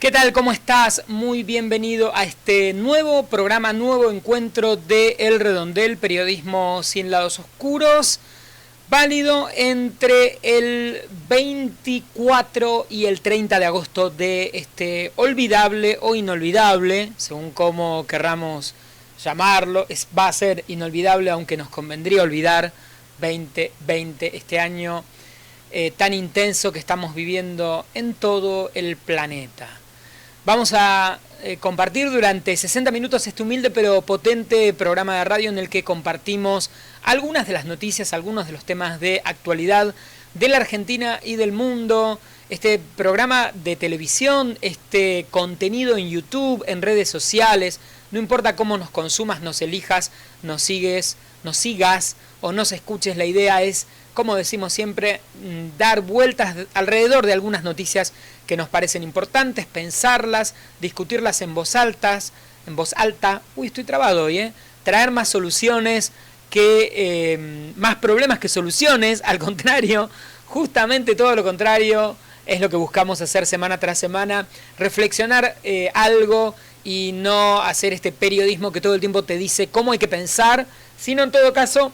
¿Qué tal? ¿Cómo estás? Muy bienvenido a este nuevo programa, nuevo encuentro de El Redondel, periodismo sin lados oscuros, válido entre el 24 y el 30 de agosto de este olvidable o inolvidable, según como querramos llamarlo. Va a ser inolvidable, aunque nos convendría olvidar 2020, este año tan intenso que estamos viviendo en todo el planeta. Vamos a compartir durante 60 minutos este humilde pero potente programa de radio en el que compartimos algunas de las noticias, algunos de los temas de actualidad de la Argentina y del mundo. Este programa de televisión, este contenido en YouTube, en redes sociales, no importa cómo nos consumas, nos elijas, nos sigas o nos escuches, la idea es, como decimos siempre, dar vueltas alrededor de algunas noticias que nos parecen importantes, pensarlas, discutirlas en voz alta, estoy trabado hoy, traer más soluciones más problemas que soluciones, al contrario, justamente todo lo contrario es lo que buscamos hacer semana tras semana, reflexionar algo y no hacer este periodismo que todo el tiempo te dice cómo hay que pensar, sino en todo caso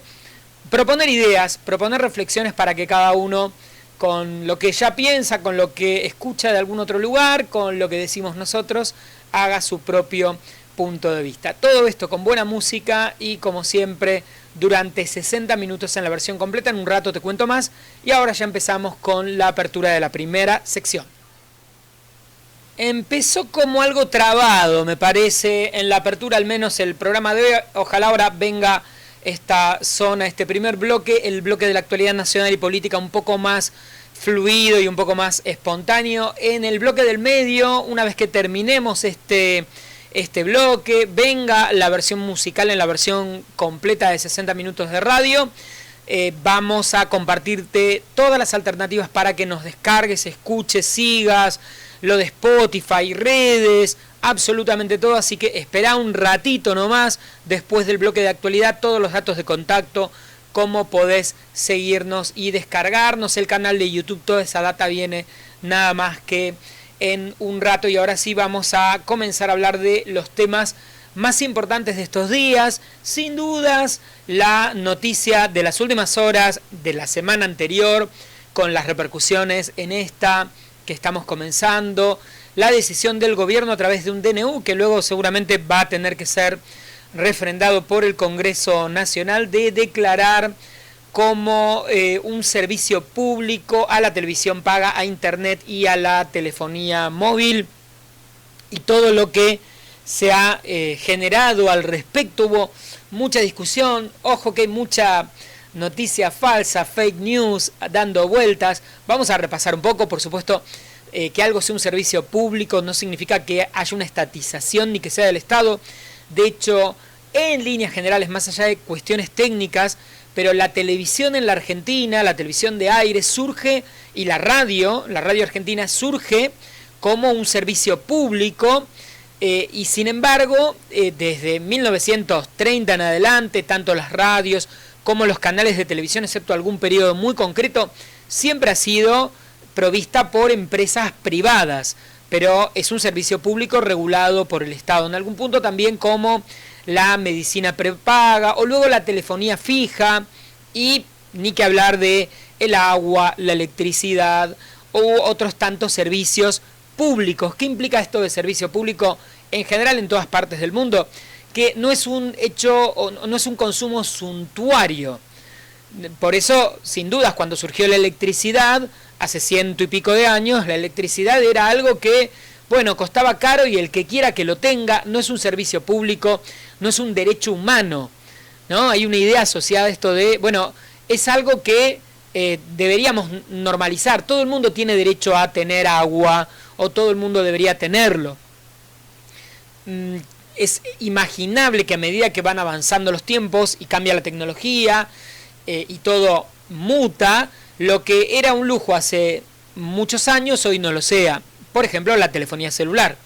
proponer ideas, proponer reflexiones para que cada uno, con lo que ya piensa, con lo que escucha de algún otro lugar, con lo que decimos nosotros, haga su propio punto de vista. Todo esto con buena música y, como siempre, durante 60 minutos en la versión completa. En un rato te cuento más y ahora ya empezamos con la apertura de la primera sección. Empezó como algo trabado, me parece, en la apertura, al menos el programa de hoy. Ojalá ahora venga esta zona, este primer bloque, el bloque de la actualidad nacional y política, un poco más fluido y un poco más espontáneo. En el bloque del medio, una vez que terminemos este bloque, venga la versión musical en la versión completa de 60 minutos de radio. Vamos a compartirte todas las alternativas para que nos descargues, escuches, sigas, lo de Spotify, redes, absolutamente todo, así que espera un ratito nomás, después del bloque de actualidad, todos los datos de contacto, cómo podés seguirnos y descargarnos, el canal de YouTube, toda esa data viene nada más que en un rato. Y ahora sí vamos a comenzar a hablar de los temas más importantes de estos días. Sin dudas, la noticia de las últimas horas de la semana anterior, con las repercusiones en esta que estamos comenzando, la decisión del gobierno a través de un DNU que luego seguramente va a tener que ser refrendado por el Congreso Nacional, de declarar como un servicio público a la televisión paga, a internet y a la telefonía móvil, y todo lo que se ha generado al respecto. Hubo mucha discusión, ojo que hay mucha noticia falsa, fake news dando vueltas. Vamos a repasar un poco, por supuesto. Que algo sea un servicio público no significa que haya una estatización ni que sea del Estado. De hecho, en líneas generales, más allá de cuestiones técnicas, pero la televisión en la Argentina, la televisión de aire surge, y la radio argentina surge como un servicio público, y sin embargo, desde 1930 en adelante, tanto las radios como los canales de televisión, excepto algún periodo muy concreto, siempre ha sido provista por empresas privadas, pero es un servicio público regulado por el Estado. En algún punto también como la medicina prepaga o luego la telefonía fija, y ni que hablar de el agua, la electricidad u otros tantos servicios públicos. ¿Qué implica esto de servicio público en general en todas partes del mundo? Que no es un hecho, o no es un consumo suntuario. Por eso, sin dudas, cuando surgió la electricidad, hace 100 y pico de años, la electricidad era algo que, bueno, costaba caro y el que quiera que lo tenga. No es un servicio público, no es un derecho humano, ¿no? Hay una idea asociada a esto de, bueno, es algo que deberíamos normalizar. Todo el mundo tiene derecho a tener agua, o todo el mundo debería tenerlo. Es imaginable que a medida que van avanzando los tiempos y cambia la tecnología y todo muta, lo que era un lujo hace muchos años hoy no lo sea. Por ejemplo, la telefonía celular,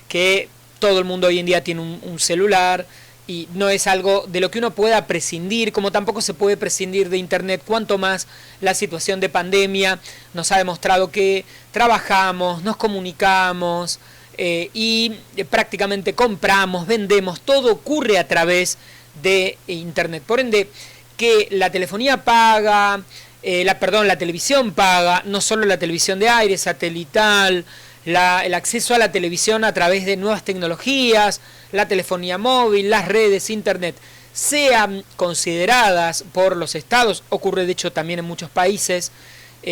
que todo el mundo hoy en día tiene un celular y no es algo de lo que uno pueda prescindir, como tampoco se puede prescindir de internet, cuanto más la situación de pandemia nos ha demostrado que trabajamos, nos comunicamos, y prácticamente compramos, vendemos, todo ocurre a través de Internet. Por ende, que la telefonía paga, la televisión paga, no solo la televisión de aire, satelital, el acceso a la televisión a través de nuevas tecnologías, la telefonía móvil, las redes, Internet, sean consideradas por los estados, ocurre de hecho también en muchos países,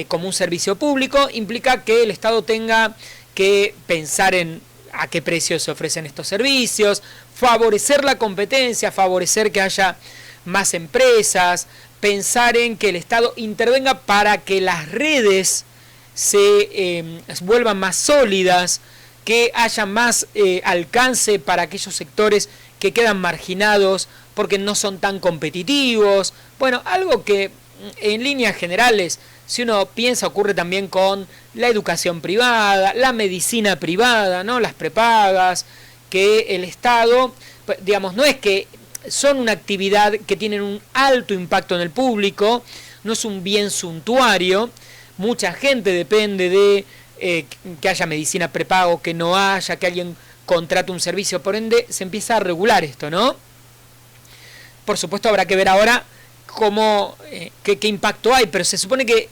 como un servicio público, implica que el Estado tenga que pensar en a qué precios se ofrecen estos servicios, favorecer la competencia, favorecer que haya más empresas, pensar en que el Estado intervenga para que las redes se vuelvan más sólidas, que haya más alcance para aquellos sectores que quedan marginados porque no son tan competitivos. Bueno, algo que en líneas generales, si uno piensa, ocurre también con la educación privada, la medicina privada, ¿no? Las prepagas, que el Estado, digamos, no es que son una actividad que tienen un alto impacto en el público, no es un bien suntuario, mucha gente depende de que haya medicina prepago, que no haya, que alguien contrate un servicio, por ende se empieza a regular esto, ¿no? Por supuesto habrá que ver ahora cómo, qué impacto hay, pero se supone que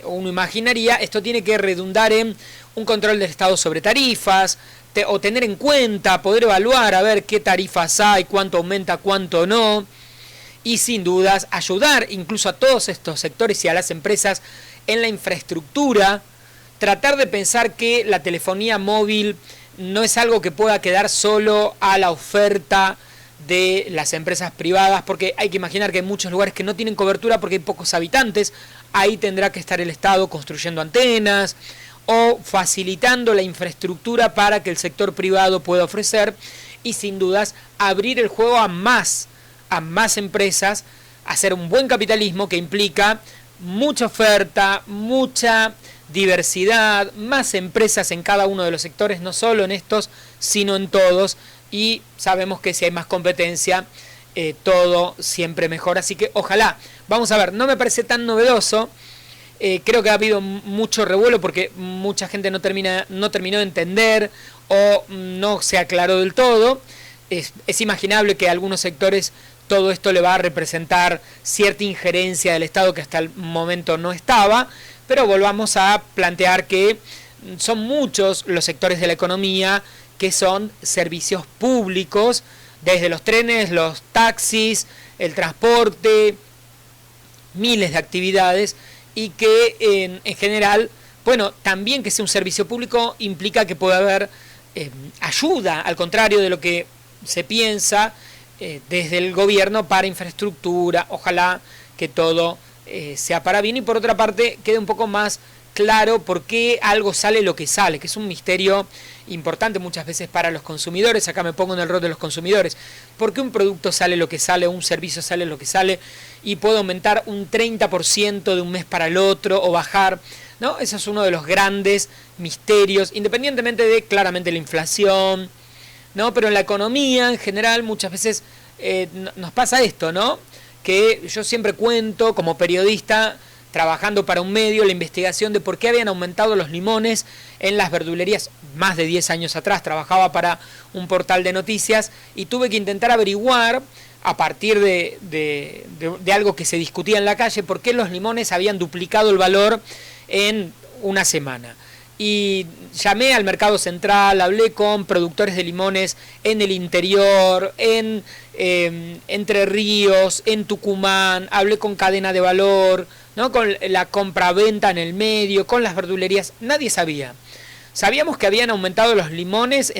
uno imaginaría esto tiene que redundar en un control del Estado sobre tarifas, o tener en cuenta, poder evaluar, a ver qué tarifas hay, cuánto aumenta, cuánto no, y sin dudas ayudar incluso a todos estos sectores y a las empresas en la infraestructura, tratar de pensar que la telefonía móvil no es algo que pueda quedar solo a la oferta de las empresas privadas, porque hay que imaginar que hay muchos lugares que no tienen cobertura porque hay pocos habitantes, ahí tendrá que estar el Estado construyendo antenas o facilitando la infraestructura para que el sector privado pueda ofrecer y sin dudas abrir el juego a más empresas, hacer un buen capitalismo que implica mucha oferta, mucha diversidad, más empresas en cada uno de los sectores, no solo en estos, sino en todos, y sabemos que si hay más competencia, todo siempre mejor, así que ojalá, vamos a ver, no me parece tan novedoso, creo que ha habido mucho revuelo porque mucha gente no terminó de entender o no se aclaró del todo, es imaginable que a algunos sectores todo esto le va a representar cierta injerencia del Estado que hasta el momento no estaba, pero volvamos a plantear que son muchos los sectores de la economía que son servicios públicos, desde los trenes, los taxis, el transporte, miles de actividades, y que en general, bueno, también que sea un servicio público implica que pueda haber ayuda, al contrario de lo que se piensa desde el gobierno para infraestructura, ojalá que todo sea para bien, y por otra parte quede un poco más claro por qué algo sale lo que sale, que es un misterio importante muchas veces para los consumidores. Acá me pongo en el rol de los consumidores. ¿Por qué un producto sale lo que sale, un servicio sale lo que sale y puede aumentar un 30% de un mes para el otro o bajar? ¿No? Ese es uno de los grandes misterios, independientemente de claramente la inflación, ¿no? Pero en la economía en general muchas veces nos pasa esto, ¿no? Que yo siempre cuento como periodista, trabajando para un medio, la investigación de por qué habían aumentado los limones en las verdulerías. Más de 10 años atrás trabajaba para un portal de noticias y tuve que intentar averiguar a partir de algo que se discutía en la calle, por qué los limones habían duplicado el valor en una semana. Y llamé al mercado central, hablé con productores de limones en el interior, en Entre Ríos, en Tucumán, hablé con cadena de valor, ¿no? Con la compraventa en el medio, con las verdulerías, nadie sabía. Sabíamos que habían aumentado los limones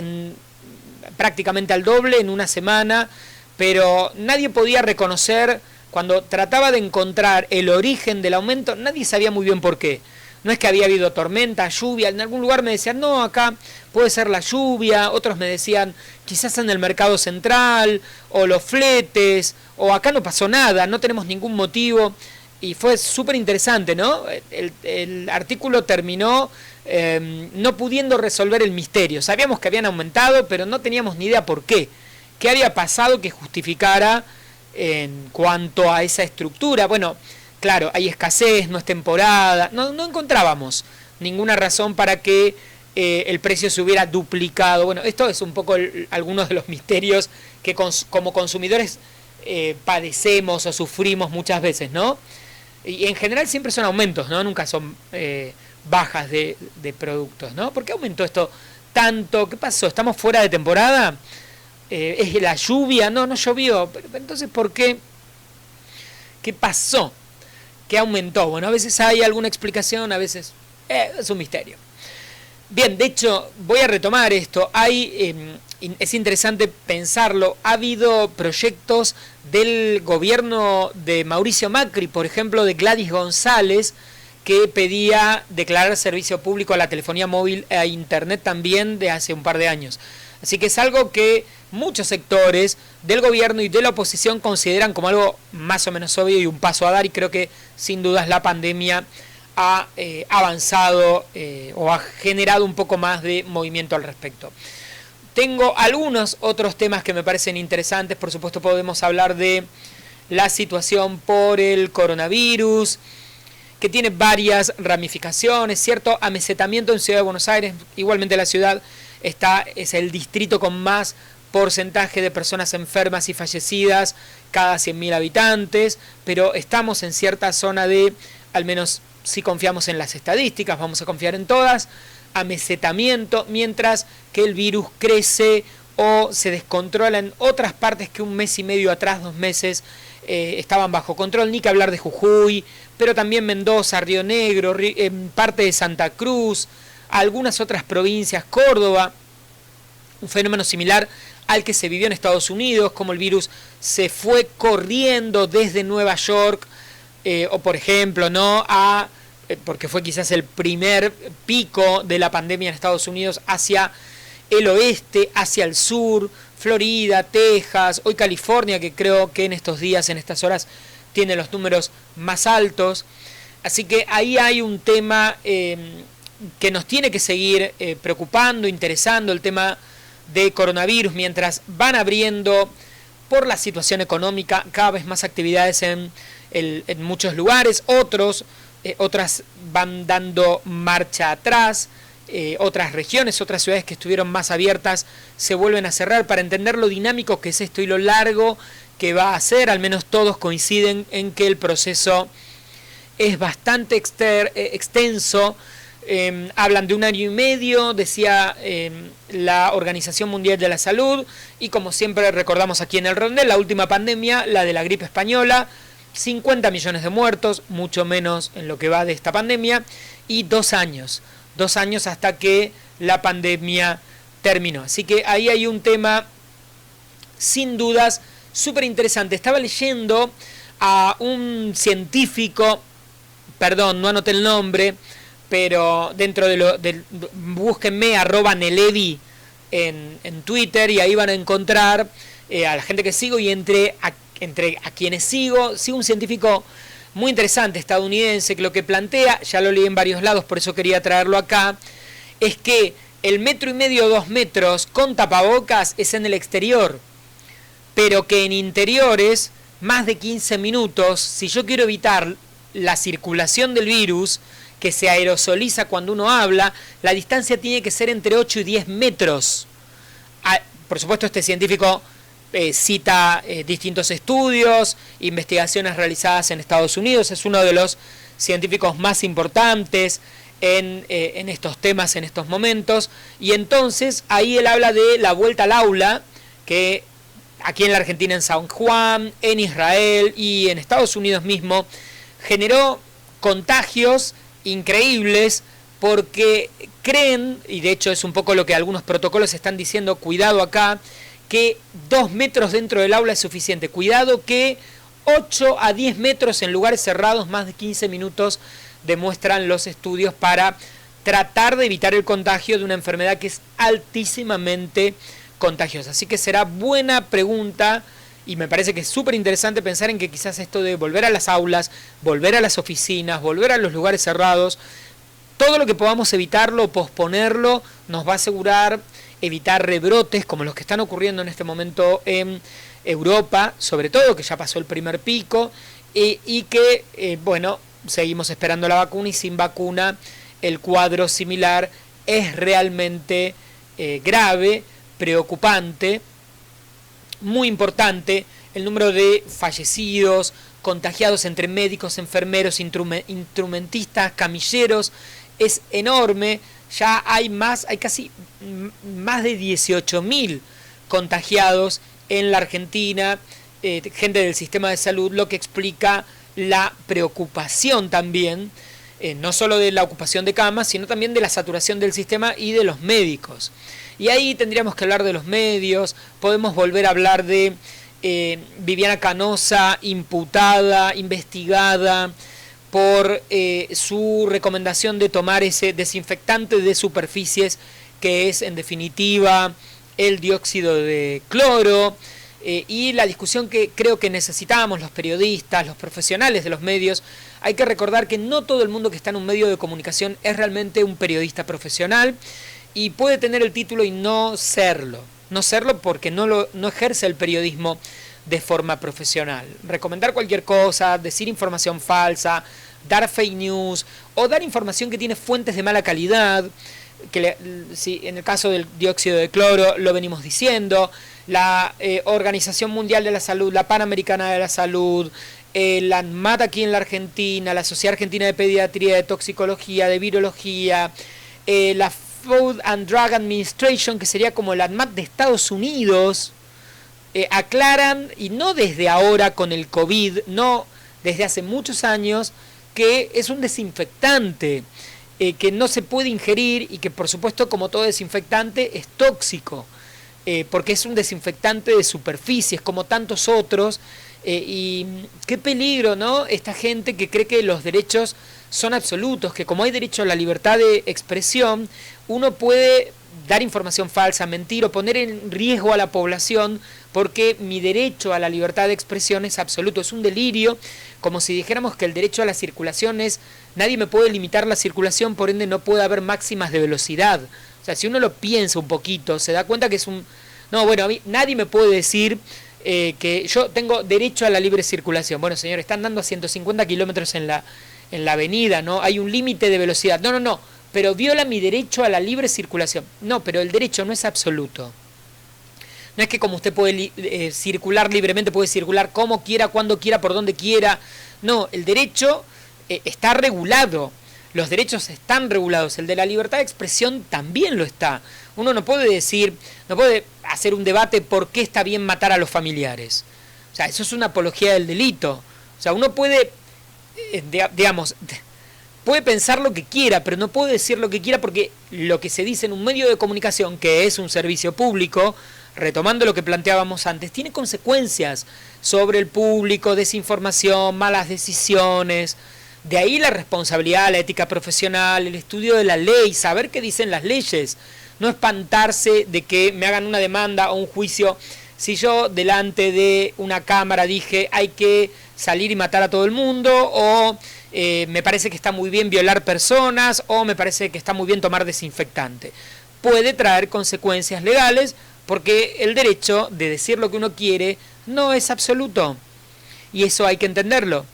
prácticamente al doble en una semana, pero nadie podía reconocer, cuando trataba de encontrar el origen del aumento, nadie sabía muy bien por qué. No es que había habido tormenta, lluvia, en algún lugar me decían, no, acá puede ser la lluvia, otros me decían, quizás en el mercado central, o los fletes, o acá no pasó nada, no tenemos ningún motivo. Y fue súper interesante, ¿no? El artículo terminó no pudiendo resolver el misterio. Sabíamos que habían aumentado, pero no teníamos ni idea por qué. ¿Qué había pasado que justificara en cuanto a esa estructura? Bueno, claro, hay escasez, no es temporada, no encontrábamos ninguna razón para que el precio se hubiera duplicado. Bueno, esto es un poco algunos de los misterios que como consumidores padecemos o sufrimos muchas veces, ¿no? Y en general siempre son aumentos, ¿no? Nunca son bajas de productos, ¿no? ¿Por qué aumentó esto tanto? ¿Qué pasó? ¿Estamos fuera de temporada? ¿Es la lluvia? No llovió. Entonces, ¿por qué? ¿Qué pasó? ¿Qué aumentó? Bueno, a veces hay alguna explicación, a veces es un misterio. Bien, de hecho, voy a retomar esto. Es interesante pensarlo. Ha habido proyectos del gobierno de Mauricio Macri, por ejemplo, de Gladys González, que pedía declarar servicio público a la telefonía móvil e internet también de hace un par de años. Así que es algo que muchos sectores del gobierno y de la oposición consideran como algo más o menos obvio y un paso a dar, y creo que sin dudas la pandemia ha avanzado o ha generado un poco más de movimiento al respecto. Tengo algunos otros temas que me parecen interesantes. Por supuesto, podemos hablar de la situación por el coronavirus, que tiene varias ramificaciones, ¿cierto? Amesetamiento en Ciudad de Buenos Aires. Igualmente la ciudad es el distrito con más porcentaje de personas enfermas y fallecidas cada 100.000 habitantes, pero estamos en cierta zona de, al menos si confiamos en las estadísticas, vamos a confiar en todas, amesetamiento, mientras que el virus crece o se descontrola en otras partes que un mes y medio atrás, 2 meses, estaban bajo control. Ni que hablar de Jujuy, pero también Mendoza, Río Negro, parte de Santa Cruz, algunas otras provincias, Córdoba, un fenómeno similar al que se vivió en Estados Unidos, como el virus se fue corriendo desde Nueva York, o por ejemplo, ¿no? Porque fue quizás el primer pico de la pandemia en Estados Unidos, hacia el oeste, hacia el sur, Florida, Texas, hoy California, que creo que en estos días, en estas horas, tiene los números más altos. Así que ahí hay un tema que nos tiene que seguir preocupando, interesando, el tema de coronavirus, mientras van abriendo por la situación económica cada vez más actividades en muchos lugares, otras van dando marcha atrás, otras regiones, otras ciudades que estuvieron más abiertas se vuelven a cerrar. Para entender lo dinámico que es esto y lo largo que va a ser, al menos todos coinciden en que el proceso es bastante extenso. Hablan de 1 año y medio, decía la Organización Mundial de la Salud, y como siempre recordamos aquí en el Rondel, la última pandemia, la de la gripe española, 50 millones de muertos, mucho menos en lo que va de esta pandemia, y 2 años hasta que la pandemia terminó. Así que ahí hay un tema sin dudas súper interesante. Estaba leyendo a un científico, perdón, no anoté el nombre, pero dentro búsquenme @Nelevi en Twitter, y ahí van a encontrar a la gente que sigo, y entre a quienes sigo un científico muy interesante estadounidense, que lo que plantea, ya lo leí en varios lados, por eso quería traerlo acá, es que el 1,5 metros, 2 metros con tapabocas es en el exterior, pero que en interiores, más de 15 minutos, si yo quiero evitar la circulación del virus, que se aerosoliza cuando uno habla, la distancia tiene que ser entre 8 y 10 metros. Por supuesto, este científico cita distintos estudios, investigaciones realizadas en Estados Unidos, es uno de los científicos más importantes en estos temas, en estos momentos, y entonces ahí él habla de la vuelta al aula, que aquí en la Argentina, en San Juan, en Israel y en Estados Unidos mismo, generó contagios increíbles, porque creen, y de hecho es un poco lo que algunos protocolos están diciendo, cuidado acá, que 2 metros dentro del aula es suficiente, cuidado que 8 a 10 metros en lugares cerrados, más de 15 minutos, demuestran los estudios, para tratar de evitar el contagio de una enfermedad que es altísimamente contagiosa. Así que será buena pregunta, y me parece que es súper interesante pensar en que quizás esto de volver a las aulas, volver a las oficinas, volver a los lugares cerrados, todo lo que podamos evitarlo, posponerlo, nos va a asegurar evitar rebrotes como los que están ocurriendo en este momento en Europa, sobre todo, que ya pasó el primer pico, y que, bueno, seguimos esperando la vacuna, y sin vacuna el cuadro similar es realmente grave, preocupante, muy importante. El número de fallecidos, contagiados entre médicos, enfermeros, instrumentistas, camilleros, es enorme. Ya hay casi más de 18.000 contagiados en la Argentina, gente del sistema de salud, lo que explica la preocupación también, no solo de la ocupación de camas, sino también de la saturación del sistema y de los médicos. Y ahí tendríamos que hablar de los medios, podemos volver a hablar de Viviana Canosa, imputada, investigada por su recomendación de tomar ese desinfectante de superficies que es en definitiva el dióxido de cloro, y la discusión que creo que necesitamos los periodistas, los profesionales de los medios. Hay que recordar que no todo el mundo que está en un medio de comunicación es realmente un periodista profesional y puede tener el título y no serlo porque no ejerce el periodismo de forma profesional. Recomendar cualquier cosa, decir información falsa, dar fake news o dar información que tiene fuentes de mala calidad, si en el caso del dióxido de cloro lo venimos diciendo, la Organización Mundial de la Salud, la Panamericana de la Salud, la ANMAT aquí en la Argentina, la Sociedad Argentina de Pediatría, de Toxicología, de Virología, la Food and Drug Administration, que sería como la ANMAT de Estados Unidos, aclaran, y no desde ahora con el COVID, no desde hace muchos años, que es un desinfectante, que no se puede ingerir y que por supuesto como todo desinfectante es tóxico, porque es un desinfectante de superficies como tantos otros, y qué peligro, ¿no? Esta gente que cree que los derechos son absolutos, que como hay derecho a la libertad de expresión, uno puede dar información falsa, mentir o poner en riesgo a la población porque mi derecho a la libertad de expresión es absoluto. Es un delirio, como si dijéramos que el derecho a la circulación es, nadie me puede limitar la circulación, por ende no puede haber máximas de velocidad. O sea, si uno lo piensa un poquito, se da cuenta que es un... No, bueno, a mí nadie me puede decir que yo tengo derecho a la libre circulación. Bueno, señor, están dando a 150 kilómetros en la avenida, ¿no? Hay un límite de velocidad. No, pero viola mi derecho a la libre circulación. No, pero el derecho no es absoluto. No es que como usted puede circular libremente, puede circular como quiera, cuando quiera, por donde quiera. No, el derecho está regulado. Los derechos están regulados. El de la libertad de expresión también lo está. Uno no puede decir, no puede hacer un debate por qué está bien matar a los familiares. O sea, eso es una apología del delito. O sea, uno puede, digamos, puede pensar lo que quiera, pero no puede decir lo que quiera porque lo que se dice en un medio de comunicación, que es un servicio público, retomando lo que planteábamos antes, tiene consecuencias sobre el público, desinformación, malas decisiones. De ahí la responsabilidad, la ética profesional, el estudio de la ley, saber qué dicen las leyes, no espantarse de que me hagan una demanda o un juicio. Si yo delante de una cámara dije hay que salir y matar a todo el mundo, o me parece que está muy bien violar personas, o me parece que está muy bien tomar desinfectante, puede traer consecuencias legales porque el derecho de decir lo que uno quiere no es absoluto y eso hay que entenderlo.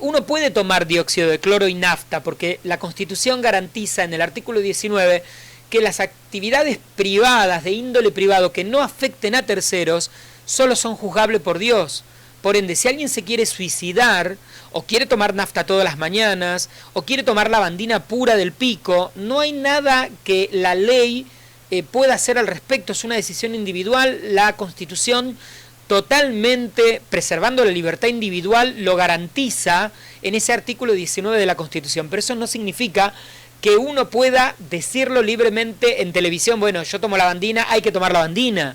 Uno puede tomar dióxido de cloro y nafta porque la Constitución garantiza en el artículo 19 que las actividades privadas de índole privado que no afecten a terceros solo son juzgables por Dios. Por ende, si alguien se quiere suicidar o quiere tomar nafta todas las mañanas o quiere tomar lavandina pura del pico, no hay nada que la ley pueda hacer al respecto. Es una decisión individual. La Constitución, totalmente preservando la libertad individual, lo garantiza en ese artículo 19 de la Constitución. Pero eso no significa que uno pueda decirlo libremente en televisión, bueno, yo tomo lavandina, hay que tomar lavandina,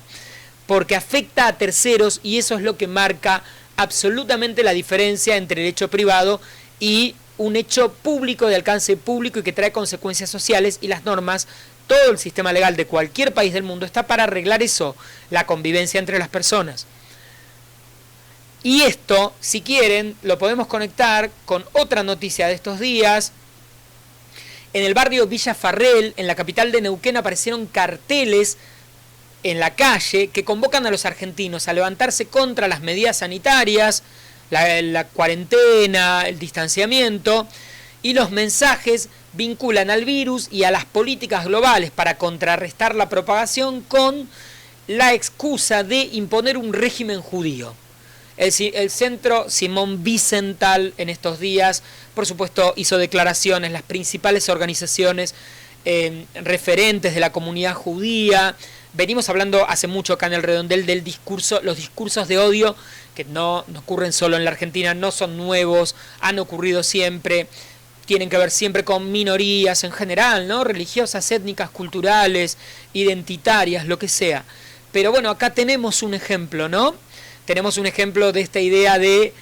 porque afecta a terceros y eso es lo que marca absolutamente la diferencia entre el hecho privado y un hecho público de alcance público y que trae consecuencias sociales, y las normas, todo el sistema legal de cualquier país del mundo está para arreglar eso, la convivencia entre las personas. Y esto, si quieren, lo podemos conectar con otra noticia de estos días. En el barrio Villa Farrell, en la capital de Neuquén, aparecieron carteles en la calle que convocan a los argentinos a levantarse contra las medidas sanitarias, la cuarentena, el distanciamiento, y los mensajes vinculan al virus y a las políticas globales para contrarrestar la propagación con la excusa de imponer un régimen judío. El centro Simón Wiesenthal en estos días, por supuesto, hizo declaraciones, las principales organizaciones referentes de la comunidad judía. Venimos hablando hace mucho acá en el Redondel del discurso, los discursos de odio que no ocurren solo en la Argentina, no son nuevos, han ocurrido siempre, tienen que ver siempre con minorías en general, ¿no? Religiosas, étnicas, culturales, identitarias, lo que sea. Pero bueno, acá tenemos un ejemplo, ¿no? Tenemos un ejemplo de esta idea de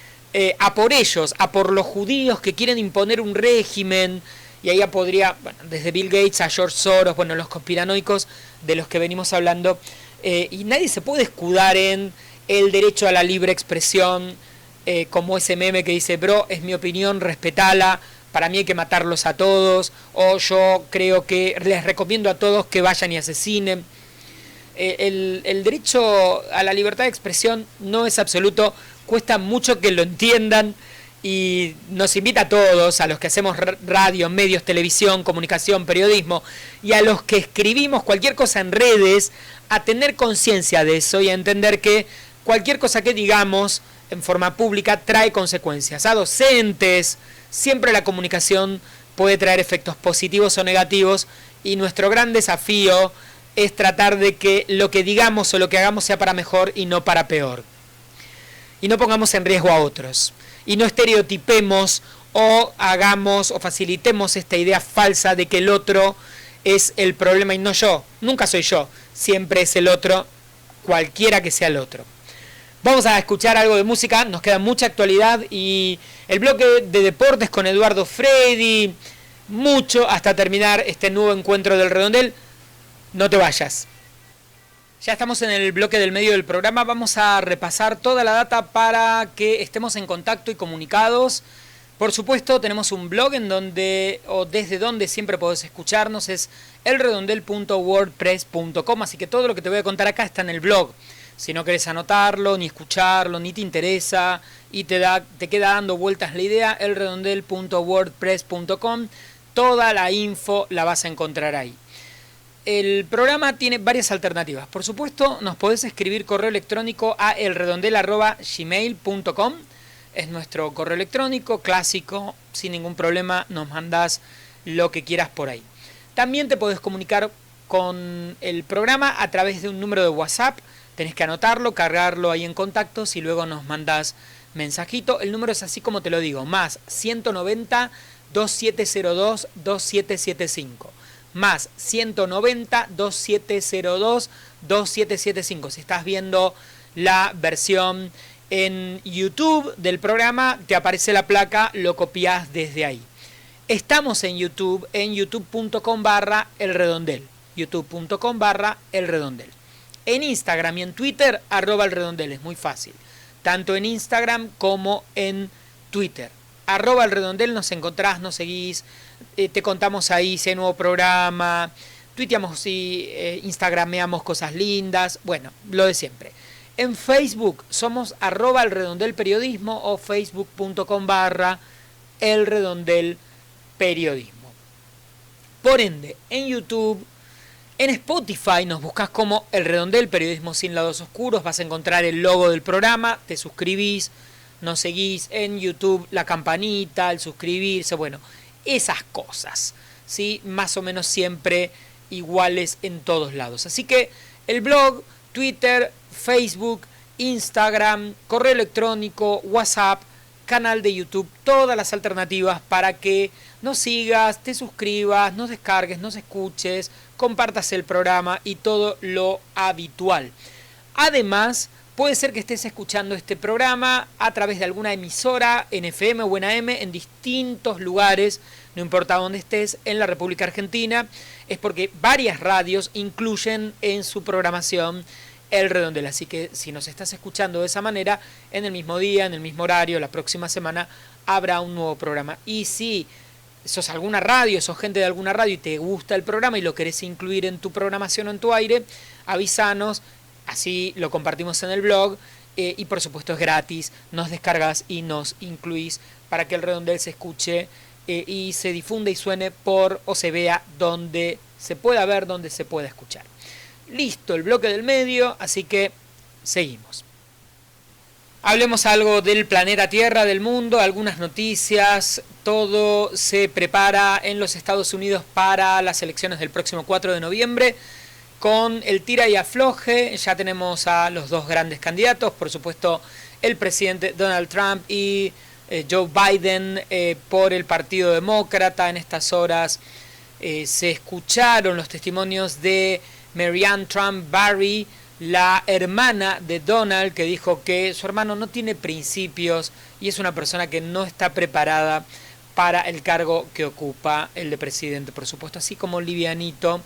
a por ellos, a por los judíos que quieren imponer un régimen. Y ahí ya podría, bueno, desde Bill Gates a George Soros, bueno, los conspiranoicos de los que venimos hablando. Y nadie se puede escudar en el derecho a la libre expresión, como ese meme que dice, bro, es mi opinión, respetala, para mí hay que matarlos a todos, o yo creo que les recomiendo a todos que vayan y asesinen. El derecho a la libertad de expresión no es absoluto, cuesta mucho que lo entiendan y nos invita a todos, a los que hacemos radio, medios, televisión, comunicación, periodismo y a los que escribimos cualquier cosa en redes, a tener conciencia de eso y a entender que cualquier cosa que digamos en forma pública trae consecuencias. A docentes, siempre la comunicación puede traer efectos positivos o negativos y nuestro gran desafío es tratar de que lo que digamos o lo que hagamos sea para mejor y no para peor. Y no pongamos en riesgo a otros. Y no estereotipemos o hagamos o facilitemos esta idea falsa de que el otro es el problema y no yo. Nunca soy yo, siempre es el otro, cualquiera que sea el otro. Vamos a escuchar algo de música, nos queda mucha actualidad y el bloque de deportes con Eduardo Fredi, mucho hasta terminar este nuevo encuentro del Redondel. No te vayas. Ya estamos en el bloque del medio del programa. Vamos a repasar toda la data para que estemos en contacto y comunicados. Por supuesto, tenemos un blog en donde, o desde donde siempre podés escucharnos, es elredondel.wordpress.com. Así que todo lo que te voy a contar acá está en el blog. Si no querés anotarlo, ni escucharlo, ni te interesa y te queda dando vueltas la idea, elredondel.wordpress.com. Toda la info la vas a encontrar ahí. El programa tiene varias alternativas. Por supuesto, nos podés escribir correo electrónico a elredondel@gmail.com. Es nuestro correo electrónico clásico, sin ningún problema, nos mandás lo que quieras por ahí. También te podés comunicar con el programa a través de un número de WhatsApp. Tenés que anotarlo, cargarlo ahí en contactos y luego nos mandás mensajito. El número es así como te lo digo, más 190 2702 2775. Más 190 2702 2775. Si estás viendo la versión en YouTube del programa, te aparece la placa, lo copias desde ahí. Estamos en YouTube, en youtube.com/elredondel. youtube.com/elredondel. En Instagram y en Twitter, @elredondel, es muy fácil. Tanto en Instagram como en Twitter. @elredondel nos encontrás, nos seguís, te contamos ahí si hay nuevo programa, tuiteamos y instagrameamos cosas lindas, bueno, lo de siempre. En Facebook somos @elredondelperiodismo o facebook.com/elredondelperiodismo. Por ende, en YouTube, en Spotify nos buscas como El Redondel, periodismo sin lados oscuros, vas a encontrar el logo del programa, te suscribís, nos seguís en YouTube, la campanita, el suscribirse, bueno, esas cosas, ¿sí? Más o menos siempre iguales en todos lados. Así que el blog, Twitter, Facebook, Instagram, correo electrónico, WhatsApp, canal de YouTube, todas las alternativas para que nos sigas, te suscribas, nos descargues, nos escuches, compartas el programa y todo lo habitual. Además, puede ser que estés escuchando este programa a través de alguna emisora en FM o en AM en distintos lugares, no importa dónde estés, en la República Argentina. Es porque varias radios incluyen en su programación El Redondel. Así que si nos estás escuchando de esa manera, en el mismo día, en el mismo horario, la próxima semana, habrá un nuevo programa. Y si sos alguna radio, sos gente de alguna radio y te gusta el programa y lo querés incluir en tu programación o en tu aire, avísanos. Así lo compartimos en el blog y por supuesto es gratis, nos descargas y nos incluís para que el Redondel se escuche y se difunda y suene o se vea donde se pueda ver, donde se pueda escuchar. Listo el bloque del medio, así que seguimos. Hablemos algo del planeta Tierra, del mundo, algunas noticias. Todo se prepara en los Estados Unidos para las elecciones del próximo 4 de noviembre. Con el tira y afloje, ya tenemos a los dos grandes candidatos, por supuesto el presidente Donald Trump y Joe Biden por el Partido Demócrata. En estas horas se escucharon los testimonios de Marianne Trump Barry, la hermana de Donald, que dijo que su hermano no tiene principios y es una persona que no está preparada para el cargo que ocupa, el de presidente, por supuesto, así como livianito.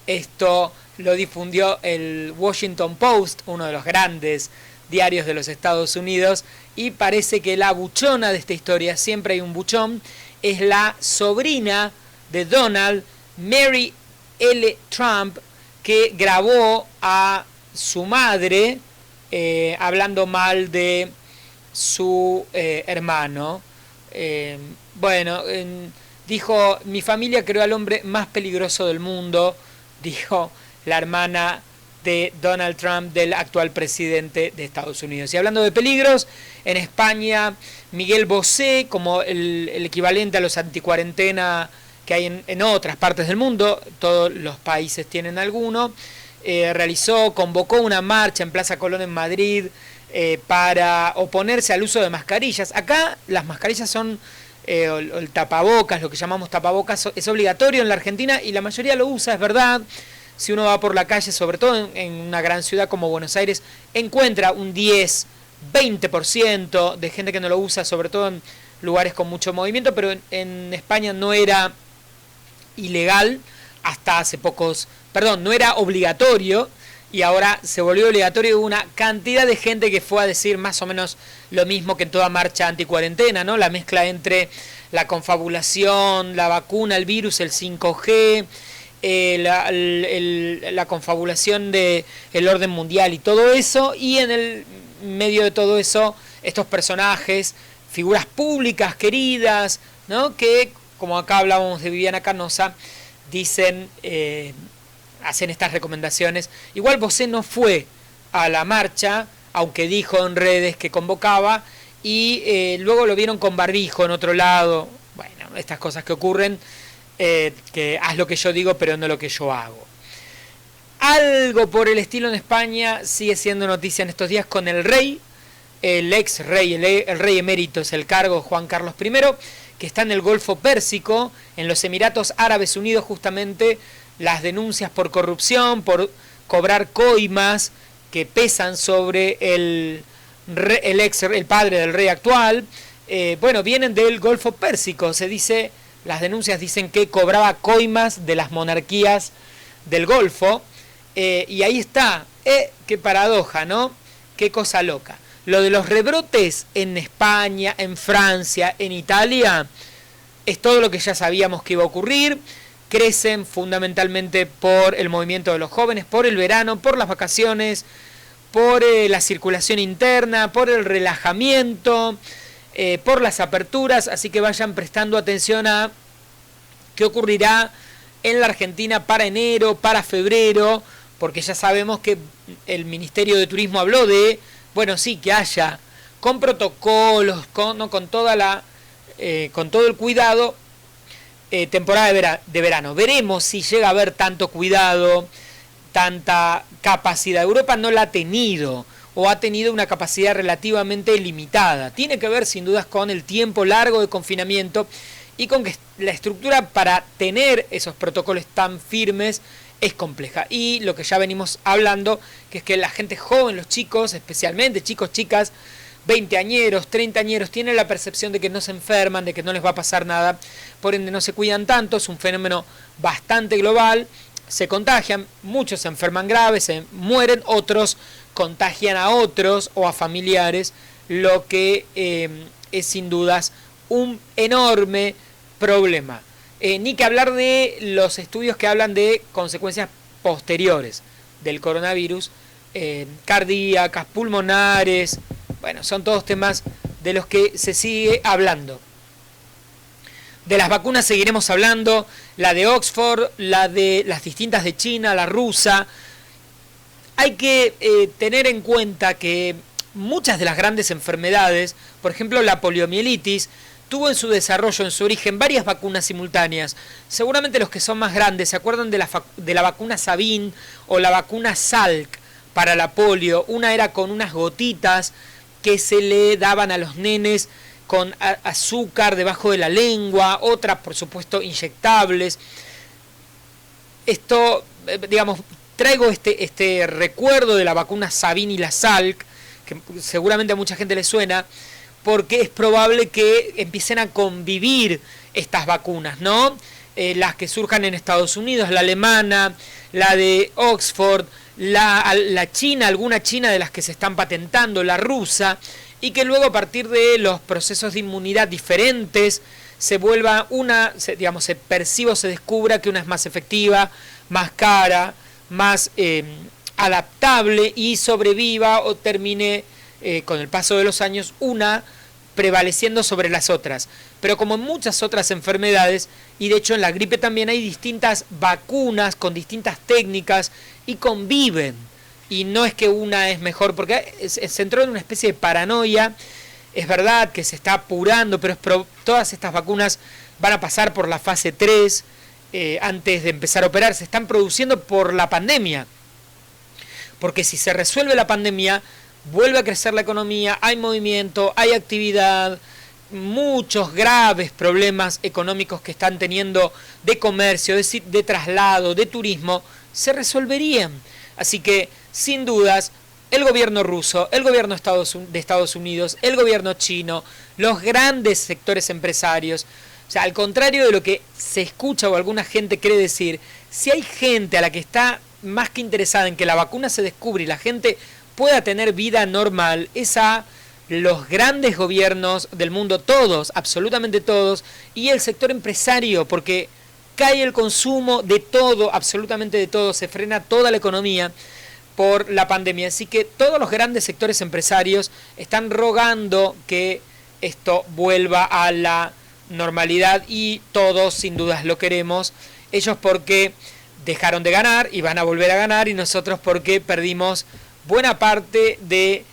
Esto lo difundió el Washington Post, uno de los grandes diarios de los Estados Unidos, y parece que la buchona de esta historia, siempre hay un buchón, es la sobrina de Donald, Mary L. Trump, que grabó a su madre hablando mal de su hermano. Dijo, mi familia creó al hombre más peligroso del mundo, dijo la hermana de Donald Trump, del actual presidente de Estados Unidos. Y hablando de peligros, en España, Miguel Bosé, como el equivalente a los anticuarentena que hay en otras partes del mundo, todos los países tienen alguno, convocó una marcha en Plaza Colón en Madrid para oponerse al uso de mascarillas. Acá las mascarillas son, el tapabocas, lo que llamamos tapabocas, es obligatorio en la Argentina y la mayoría lo usa, es verdad. Si uno va por la calle, sobre todo en una gran ciudad como Buenos Aires, encuentra un 10, 20% de gente que no lo usa, sobre todo en lugares con mucho movimiento, pero en España no era ilegal hasta hace no era obligatorio y ahora se volvió obligatorio. Una cantidad de gente que fue a decir más o menos lo mismo que en toda marcha anticuarentena, ¿no? La mezcla entre la confabulación, la vacuna, el virus, el 5G, la confabulación del orden mundial y todo eso, y en el medio de todo eso estos personajes, figuras públicas queridas, ¿no? Que, como acá hablábamos de Viviana Canosa, dicen, hacen estas recomendaciones. Igual Bosé no fue a la marcha, aunque dijo en redes que convocaba, y luego lo vieron con barbijo en otro lado. Bueno, estas cosas que ocurren, que haz lo que yo digo pero no lo que yo hago. Algo por el estilo en España sigue siendo noticia en estos días con el rey, el ex rey, el rey emérito es el cargo, Juan Carlos I, que está en el Golfo Pérsico, en los Emiratos Árabes Unidos. Justamente las denuncias por corrupción, por cobrar coimas que pesan sobre el padre del rey actual, vienen del Golfo Pérsico. Las denuncias dicen que cobraba coimas de las monarquías del Golfo, y ahí está, qué paradoja, ¿no? Qué cosa loca. Lo de los rebrotes en España, en Francia, en Italia, es todo lo que ya sabíamos que iba a ocurrir. Crecen fundamentalmente por el movimiento de los jóvenes, por el verano, por las vacaciones, por la circulación interna, por el relajamiento, por las aperturas. Así que vayan prestando atención a qué ocurrirá en la Argentina para enero, para febrero, porque ya sabemos que el Ministerio de Turismo habló de, que haya con protocolos, con todo el cuidado, temporada de verano. Veremos si llega a haber tanto cuidado, tanta capacidad. Europa no la ha tenido, o ha tenido una capacidad relativamente limitada. Tiene que ver sin dudas con el tiempo largo de confinamiento y con que la estructura para tener esos protocolos tan firmes es compleja. Y lo que ya venimos hablando, que es que la gente joven, los chicos, especialmente chicos, chicas, 20añeros, 30añeros, tienen la percepción de que no se enferman, de que no les va a pasar nada, por ende no se cuidan tanto. Es un fenómeno bastante global, se contagian, muchos se enferman graves, se mueren, otros contagian a otros o a familiares, lo que es sin dudas un enorme problema. Ni que hablar de los estudios que hablan de consecuencias posteriores del coronavirus, cardíacas, pulmonares. Bueno, son todos temas de los que se sigue hablando. De las vacunas seguiremos hablando, la de Oxford, la de las distintas de China, la rusa. Hay que tener en cuenta que muchas de las grandes enfermedades, por ejemplo la poliomielitis, tuvo en su desarrollo, en su origen, varias vacunas simultáneas. Seguramente los que son más grandes se acuerdan de la vacuna Sabin o la vacuna Salk para la polio. Una era con unas gotitas que se le daban a los nenes con azúcar debajo de la lengua, otras por supuesto inyectables. Esto, digamos, traigo este recuerdo de la vacuna Sabin y la Salk, que seguramente a mucha gente le suena, porque es probable que empiecen a convivir estas vacunas, ¿no? Las que surjan en Estados Unidos, la alemana, la de Oxford, la china, alguna china de las que se están patentando, la rusa, y que luego a partir de los procesos de inmunidad diferentes se vuelva una, digamos, se perciba o se descubra que una es más efectiva, más cara, más adaptable y sobreviva o termine con el paso de los años una prevaleciendo sobre las otras. Pero como en muchas otras enfermedades, y de hecho en la gripe también hay distintas vacunas con distintas técnicas y conviven. Y no es que una es mejor, porque se entró en una especie de paranoia. Es verdad que se está apurando, pero todas estas vacunas van a pasar por la fase 3 antes de empezar a operar. Se están produciendo por la pandemia. Porque si se resuelve la pandemia, vuelve a crecer la economía, hay movimiento, hay actividad, muchos graves problemas económicos que están teniendo de comercio, de traslado, de turismo, se resolverían. Así que, sin dudas, el gobierno ruso, el gobierno de Estados Unidos, el gobierno chino, los grandes sectores empresarios, o sea, al contrario de lo que se escucha o alguna gente cree decir, si hay gente a la que está más que interesada en que la vacuna se descubra y la gente pueda tener vida normal, es a los grandes gobiernos del mundo, todos, absolutamente todos, y el sector empresario, porque cae el consumo de todo, absolutamente de todo, se frena toda la economía por la pandemia. Así que todos los grandes sectores empresarios están rogando que esto vuelva a la normalidad y todos sin dudas lo queremos. Ellos porque dejaron de ganar y van a volver a ganar, y nosotros porque perdimos buena parte de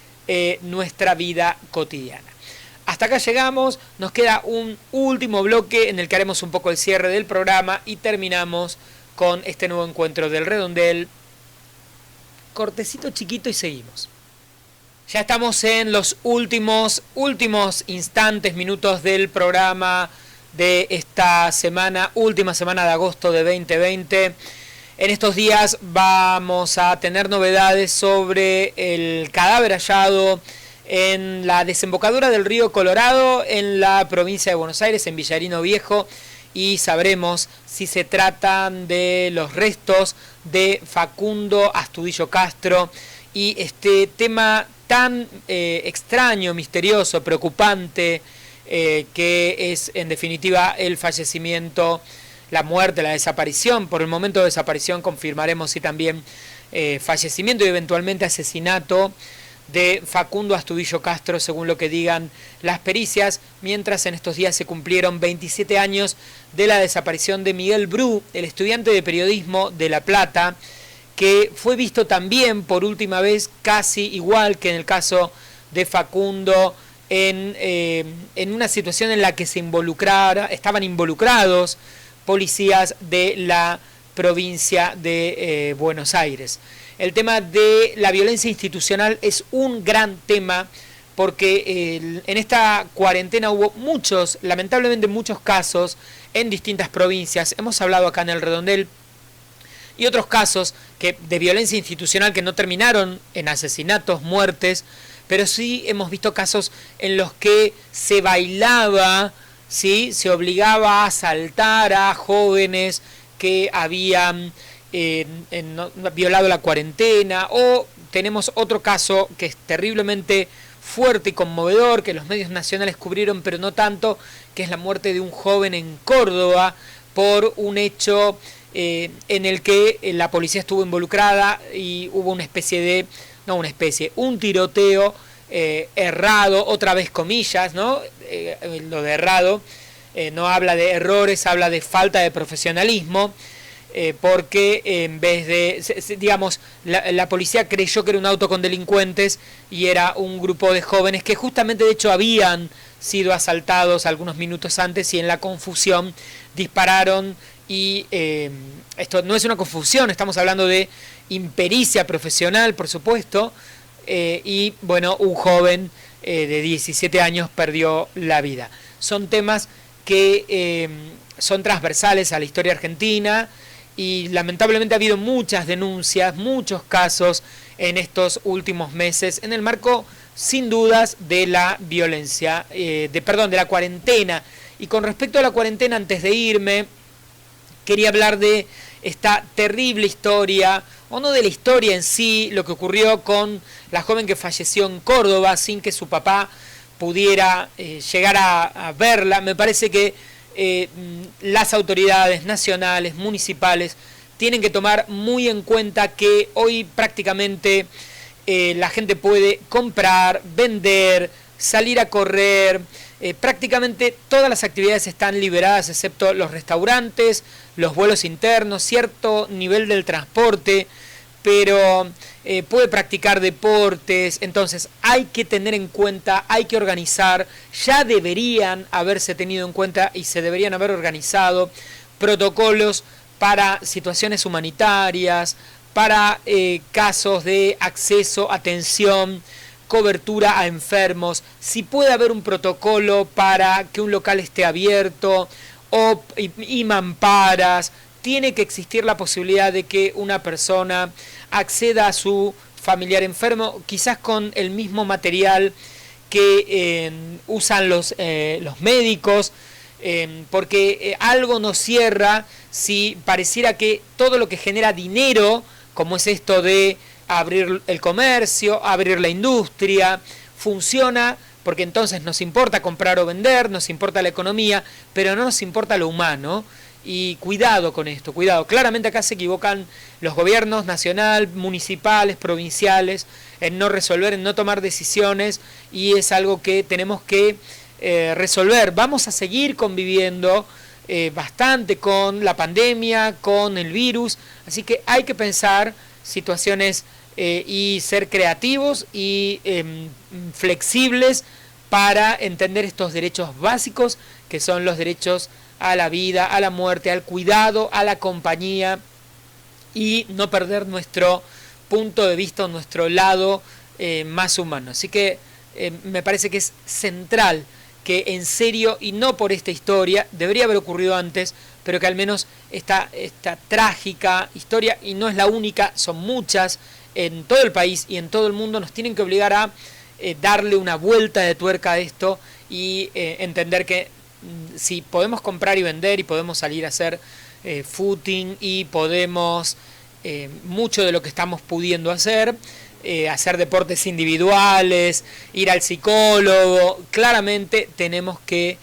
nuestra vida cotidiana. Hasta acá llegamos, nos queda un último bloque en el que haremos un poco el cierre del programa y terminamos con este nuevo encuentro del Redondel. Cortecito chiquito y seguimos. Ya estamos en los últimos instantes, minutos del programa de esta semana, última semana de agosto de 2020. En estos días vamos a tener novedades sobre el cadáver hallado en la desembocadura del río Colorado, en la provincia de Buenos Aires, en Villarino Viejo, y sabremos si se tratan de los restos de Facundo Astudillo Castro y este tema tan extraño, misterioso, preocupante, que es en definitiva el fallecimiento, la muerte, la desaparición. Por el momento de desaparición confirmaremos si también fallecimiento y eventualmente asesinato de Facundo Astudillo Castro, según lo que digan las pericias, mientras en estos días se cumplieron 27 años de la desaparición de Miguel Bru, el estudiante de periodismo de La Plata, que fue visto también por última vez casi igual que en el caso de Facundo, en una situación en la que estaban involucrados policías de la provincia de Buenos Aires. El tema de la violencia institucional es un gran tema porque en esta cuarentena hubo lamentablemente muchos casos en distintas provincias. Hemos hablado acá en el Redondel y otros casos de violencia institucional que no terminaron en asesinatos, muertes, pero sí hemos visto casos en los que se bailaba, ¿sí? Se obligaba a asaltar a jóvenes que habían violado la cuarentena, o tenemos otro caso que es terriblemente fuerte y conmovedor, que los medios nacionales cubrieron pero no tanto, que es la muerte de un joven en Córdoba por un hecho en el que la policía estuvo involucrada y hubo un tiroteo errado, otra vez comillas, ¿no? Lo de errado, no habla de errores, habla de falta de profesionalismo, porque en vez de, digamos, la policía creyó que era un auto con delincuentes y era un grupo de jóvenes que justamente de hecho habían sido asaltados algunos minutos antes y en la confusión dispararon y esto no es una confusión, estamos hablando de impericia profesional, por supuesto, y bueno, un joven de 17 años perdió la vida. Son temas que son transversales a la historia argentina y lamentablemente ha habido muchas denuncias, muchos casos en estos últimos meses en el marco, sin dudas, de la violencia, de la cuarentena. Y con respecto a la cuarentena, antes de irme, quería hablar de esta terrible historia, o no de la historia en sí, lo que ocurrió con la joven que falleció en Córdoba sin que su papá pudiera llegar a verla. Me parece que las autoridades nacionales, municipales, tienen que tomar muy en cuenta que hoy prácticamente la gente puede comprar, vender, salir a correr, prácticamente todas las actividades están liberadas excepto los restaurantes, los vuelos internos, cierto nivel del transporte, pero puede practicar deportes. Entonces hay que tener en cuenta, hay que organizar, ya deberían haberse tenido en cuenta y se deberían haber organizado protocolos para situaciones humanitarias, para casos de acceso, atención, cobertura a enfermos, si puede haber un protocolo para que un local esté abierto y mamparas. Tiene que existir la posibilidad de que una persona acceda a su familiar enfermo, quizás con el mismo material que usan los médicos, porque algo nos cierra si pareciera que todo lo que genera dinero, como es esto de abrir el comercio, abrir la industria, funciona porque entonces nos importa comprar o vender, nos importa la economía, pero no nos importa lo humano. Y cuidado con esto, cuidado. Claramente acá se equivocan los gobiernos nacional, municipales, provinciales, en no resolver, en no tomar decisiones, y es algo que tenemos que resolver. Vamos a seguir conviviendo bastante con la pandemia, con el virus, así que hay que pensar situaciones y ser creativos y flexibles para entender estos derechos básicos que son los derechos a la vida, a la muerte, al cuidado, a la compañía, y no perder nuestro punto de vista, nuestro lado más humano. Así que me parece que es central que en serio, y no por esta historia, debería haber ocurrido antes, pero que al menos esta trágica historia, y no es la única, son muchas en todo el país y en todo el mundo, nos tienen que obligar a darle una vuelta de tuerca a esto y entender que si podemos comprar y vender y podemos salir a hacer footing y podemos mucho de lo que estamos pudiendo hacer deportes individuales, ir al psicólogo, claramente tenemos que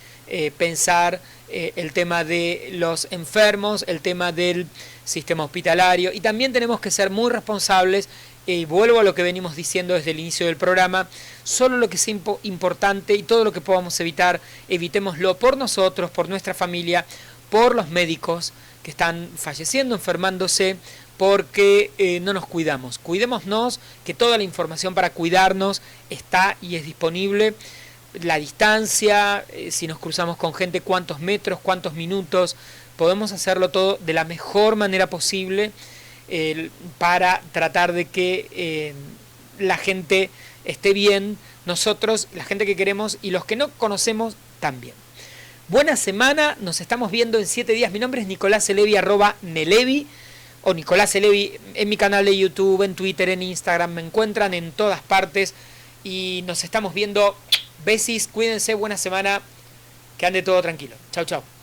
pensar el tema de los enfermos, el tema del sistema hospitalario, y también tenemos que ser muy responsables. Y vuelvo a lo que venimos diciendo desde el inicio del programa: solo lo que sea importante y todo lo que podamos evitar, evitémoslo por nosotros, por nuestra familia, por los médicos que están falleciendo, enfermándose, porque no nos cuidamos. Cuidémonos, que toda la información para cuidarnos está y es disponible. La distancia, si nos cruzamos con gente, cuántos metros, cuántos minutos, podemos hacerlo todo de la mejor manera posible. Para tratar de que la gente esté bien, nosotros, la gente que queremos y los que no conocemos también. Buena semana, nos estamos viendo en 7 días. Mi nombre es Nicolás Elevi, @Nelevi, o Nicolás Elevi en mi canal de YouTube, en Twitter, en Instagram, me encuentran en todas partes y nos estamos viendo. Besis, cuídense, buena semana, que ande todo tranquilo. Chau, chau.